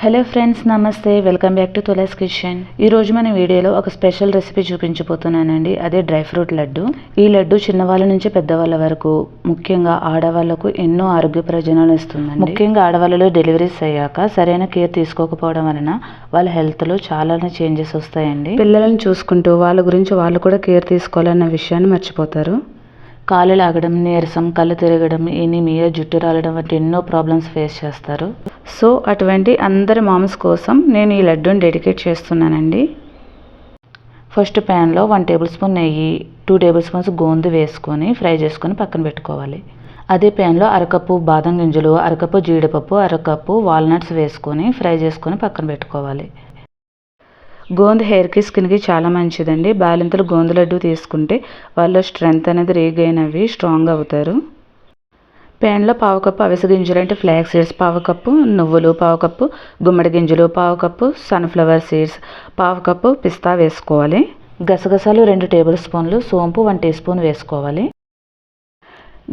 Hello friends, నమస్తే. Welcome back to Tulas kitchen. ఈరోజు మన వీడియోలో ఒక స్పెషల్ రెసిపీ చూపించబోతున్నానండి. అదే డ్రై ఫ్రూట్ లడ్డు. ఈ లడ్డు చిన్నవాళ్ళ నుంచి పెద్దవాళ్ళ వరకు, ముఖ్యంగా ఆడవాళ్లకు ఎన్నో ఆరోగ్య ప్రయోజనాలు ఇస్తుందండి. ముఖ్యంగా ఆడవాళ్ళలో డెలివరీస్ అయ్యాక సరైన కేర్ తీసుకోకపోవడం వలన వాళ్ళ హెల్త్లో చాలా చేంజెస్ వస్తాయండి. పిల్లలను చూసుకుంటూ వాళ్ళ గురించి వాళ్ళు కూడా కేర్ తీసుకోవాలన్న విషయాన్ని మర్చిపోతారు. కాళ్ళు లాగడం, నీరసం, కళ్ళు తిరగడం, ఎనీమియా, జుట్టు రాలడం వంటి ఎన్నో ప్రాబ్లమ్స్ ఫేస్ చేస్తారు. సో అటువంటి అందరి మామ్స్ కోసం నేను ఈ లడ్డూని డెడికేట్ చేస్తున్నానండి. ఫస్ట్ ప్యాన్లో 1 టేబుల్ స్పూన్ నెయ్యి, 2 టేబుల్ స్పూన్స్ గోందు వేసుకొని ఫ్రై చేసుకొని పక్కన పెట్టుకోవాలి. అదే ప్యాన్లో అరకప్పు బాదం గింజలు, అరకప్పు జీడిపప్పు, అరకప్పు వాల్నట్స్ వేసుకొని ఫ్రై చేసుకొని పక్కన పెట్టుకోవాలి. గోందు హెయిర్కి, స్కిన్కి చాలా మంచిదండి. బాలింతలు గోందు లడ్డు తీసుకుంటే వాళ్ళ స్ట్రెంగ్త్ అనేది రీగెయిన్ అవి స్ట్రాంగ్ అవుతారు. ప్యాన్లో 1/2 కప్పు అవిసె గింజలు అంటే ఫ్లాక్స్ సీడ్స్, 1/2 కప్పు నువ్వులు, 1/2 కప్పు గుమ్మడి గింజలు, 1/2 కప్పు సన్ఫ్లవర్ సీడ్స్, 1/2 కప్పు పిస్తా వేసుకోవాలి. గసగసాలు 2 టేబుల్ స్పూన్లు, సోంపు 1 టీ స్పూన్ వేసుకోవాలి.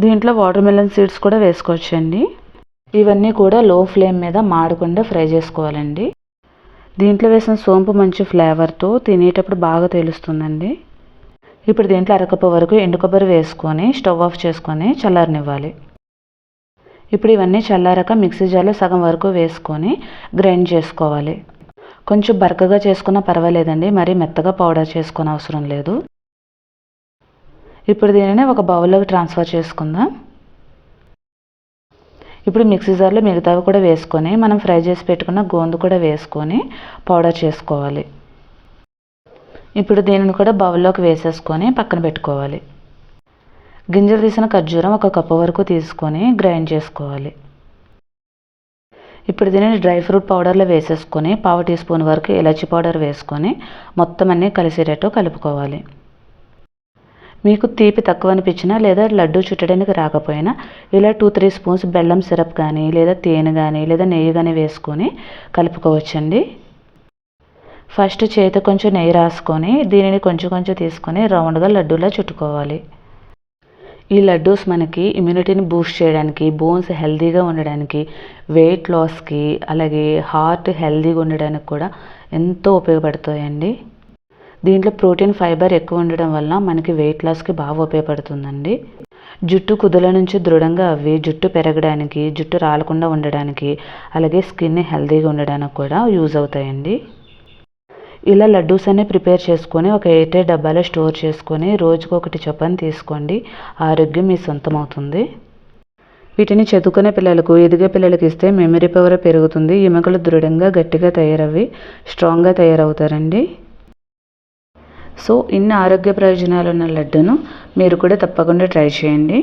దీంట్లో వాటర్ మెలన్ సీడ్స్ కూడా వేసుకోవచ్చండి. ఇవన్నీ కూడా లో ఫ్లేమ్ మీద మాడకుండా ఫ్రై చేసుకోవాలండి. దీంట్లో వేసిన సోంపు మంచి ఫ్లేవర్తో తినేటప్పుడు బాగా తెలుస్తుందండి. ఇప్పుడు దీంట్లో అరకప్పు వరకు ఎండు కొబ్బరి వేసుకొని స్టవ్ ఆఫ్ చేసుకొని చల్లారనివ్వాలి. ఇప్పుడు ఇవన్నీ చల్లారాక మిక్సీ జార్లో సగం వరకు వేసుకొని గ్రైండ్ చేసుకోవాలి. కొంచెం బరకగా చేసుకున్నా పర్వాలేదండి, మరీ మెత్తగా పౌడర్ చేసుకునే అవసరం లేదు. ఇప్పుడు దీనిని ఒక బౌల్లోకి ట్రాన్స్ఫర్ చేసుకుందాం. ఇప్పుడు మిక్సీ జార్లో మిగతావి కూడా వేసుకొని మనం ఫ్రై చేసి పెట్టుకున్న గోందు కూడా వేసుకొని పౌడర్ చేసుకోవాలి. ఇప్పుడు దీనిని కూడా బౌల్లోకి వేసేసుకొని పక్కన పెట్టుకోవాలి. గింజలు తీసిన ఖర్జూరం 1 కప్పు వరకు తీసుకొని గ్రైండ్ చేసుకోవాలి. ఇప్పుడు దీనిని డ్రై ఫ్రూట్ పౌడర్లో వేసేసుకొని 1/2 టీ స్పూన్ వరకు ఇలాచీ పౌడర్ వేసుకొని మొత్తం అన్నీ కలిసేటట్టు కలుపుకోవాలి. మీకు తీపి తక్కువ అనిపించినా లేదా లడ్డు చుట్టడానికి రాకపోయినా ఇలా 2-3 స్పూన్స్ బెల్లం సిరప్ కానీ లేదా తేనె కానీ లేదా నెయ్యి కానీ వేసుకొని కలుపుకోవచ్చండి. ఫస్ట్ చేతి కొంచెం నెయ్యి రాసుకొని దీనిని కొంచెం కొంచెం తీసుకొని రౌండ్గా లడ్డూలా చుట్టుకోవాలి. ఈ లడ్డూస్ మనకి ఇమ్యూనిటీని బూస్ట్ చేయడానికి, బోన్స్ హెల్తీగా ఉండడానికి, వెయిట్ లాస్కి, అలాగే హార్ట్ హెల్తీగా ఉండడానికి కూడా ఎంతో ఉపయోగపడతాయండి. దీంట్లో ప్రోటీన్, ఫైబర్ ఎక్కువ ఉండడం వల్ల మనకి వెయిట్ లాస్కి బాగా ఉపయోగపడుతుందండి. జుట్టు కుదుల నుంచి దృఢంగా అవి జుట్టు పెరగడానికి, జుట్టు రాలకుండా ఉండడానికి, అలాగే స్కిన్ హెల్తీగా ఉండడానికి కూడా యూజ్ అవుతాయండి. ఇలా లడ్డూస్ అన్ని ప్రిపేర్ చేసుకొని ఒక ఎయిర్టైట్ డబ్బాలో స్టోర్ చేసుకొని రోజుకు 1 చొప్పున తీసుకోండి. ఆరోగ్యం మీ సొంతం అవుతుంది. వీటిని చదువుకునే పిల్లలకు, ఎదిగే పిల్లలకి ఇస్తే మెమరీ పవర్ పెరుగుతుంది. ఎముకలు దృఢంగా గట్టిగా తయారవి స్ట్రాంగ్గా తయారవుతారండి. సో ఇన్ని ఆరోగ్య ప్రయోజనాలు ఉన్న లడ్డూను మీరు కూడా తప్పకుండా ట్రై చేయండి.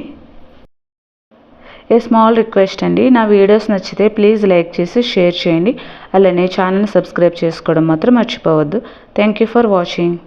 ఏ స్మాల్ రిక్వెస్ట్ అండి, నా వీడియోస్ నచ్చితే ప్లీజ్ లైక్ చేసి షేర్ చేయండి. అలానే ఛానల్ని సబ్స్క్రైబ్ చేసుకోవడం మాత్రం మర్చిపోవద్దు. Thank you for watching.